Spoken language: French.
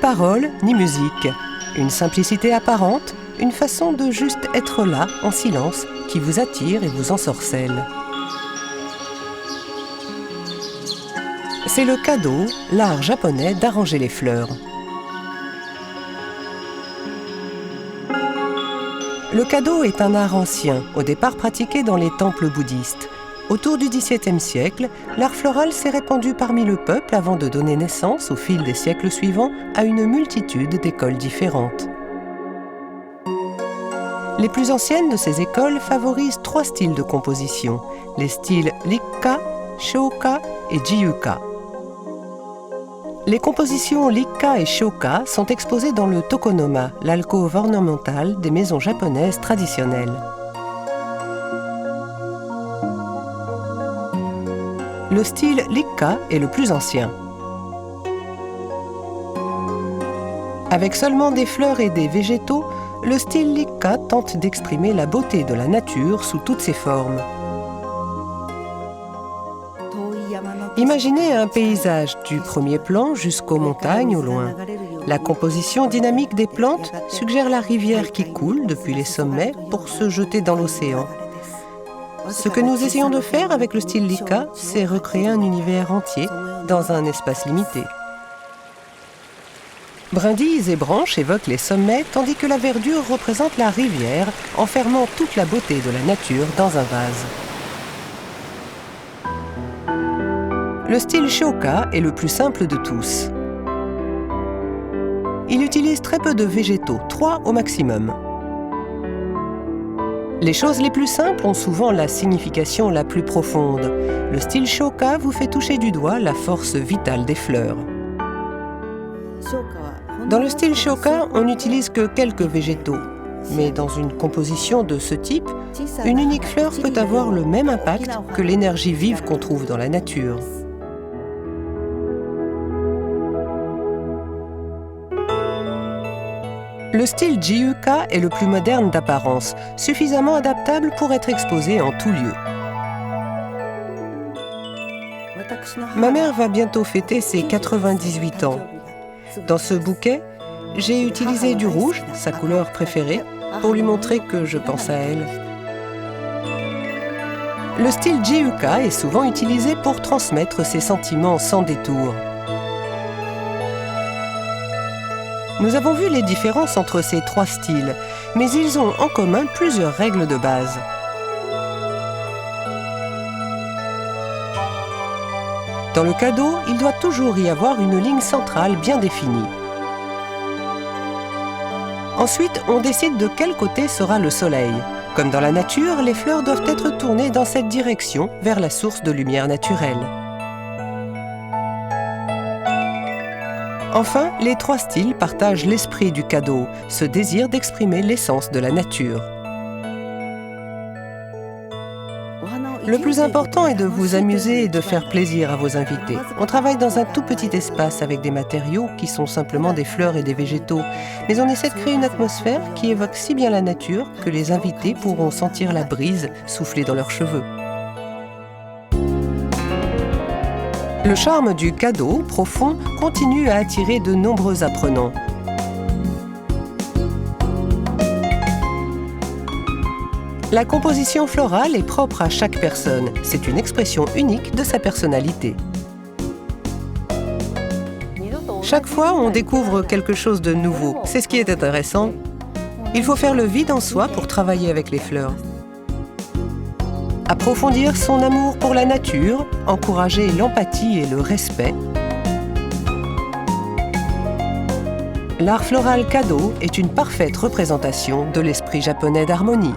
paroles ni musique. Une simplicité apparente, une façon de juste être là, en silence, qui vous attire et vous ensorcelle. C'est le kado, l'art japonais d'arranger les fleurs. Le kado est un art ancien, au départ pratiqué dans les temples bouddhistes. Autour du XVIIe siècle, l'art floral s'est répandu parmi le peuple avant de donner naissance, au fil des siècles suivants, à une multitude d'écoles différentes. Les plus anciennes de ces écoles favorisent 3 styles de composition, les styles Rikka, Shoka et Jiyuka. Les compositions Rikka et Shoka sont exposées dans le tokonoma, l'alcôve ornementale des maisons japonaises traditionnelles. Le style Rikka est le plus ancien. Avec seulement des fleurs et des végétaux, le style Rikka tente d'exprimer la beauté de la nature sous toutes ses formes. Imaginez un paysage du premier plan jusqu'aux montagnes au loin. La composition dynamique des plantes suggère la rivière qui coule depuis les sommets pour se jeter dans l'océan. Ce que nous essayons de faire avec le style Rikka, c'est recréer un univers entier dans un espace limité. Brindilles et branches évoquent les sommets, tandis que la verdure représente la rivière, enfermant toute la beauté de la nature dans un vase. Le style Shoka est le plus simple de tous. Il utilise très peu de végétaux, 3 au maximum. Les choses les plus simples ont souvent la signification la plus profonde. Le style Shoka vous fait toucher du doigt la force vitale des fleurs. Dans le style Shoka, on n'utilise que quelques végétaux. Mais dans une composition de ce type, une unique fleur peut avoir le même impact que l'énergie vive qu'on trouve dans la nature. Le style Jiyuka est le plus moderne d'apparence, suffisamment adaptable pour être exposé en tout lieu. Ma mère va bientôt fêter ses 98 ans. Dans ce bouquet, j'ai utilisé du rouge, sa couleur préférée, pour lui montrer que je pense à elle. Le style Jiyuka est souvent utilisé pour transmettre ses sentiments sans détour. Nous avons vu les différences entre ces 3 styles, mais ils ont en commun plusieurs règles de base. Dans le kado, il doit toujours y avoir une ligne centrale bien définie. Ensuite, on décide de quel côté sera le soleil. Comme dans la nature, les fleurs doivent être tournées dans cette direction, vers la source de lumière naturelle. Enfin, les 3 styles partagent l'esprit du kado, ce désir d'exprimer l'essence de la nature. Le plus important est de vous amuser et de faire plaisir à vos invités. On travaille dans un tout petit espace avec des matériaux qui sont simplement des fleurs et des végétaux, mais on essaie de créer une atmosphère qui évoque si bien la nature que les invités pourront sentir la brise souffler dans leurs cheveux. Le charme du kado profond continue à attirer de nombreux apprenants. La composition florale est propre à chaque personne. C'est une expression unique de sa personnalité. Chaque fois, on découvre quelque chose de nouveau. C'est ce qui est intéressant. Il faut faire le vide en soi pour travailler avec les fleurs. Approfondir son amour pour la nature, encourager l'empathie et le respect. L'art floral kado est une parfaite représentation de l'esprit japonais d'harmonie.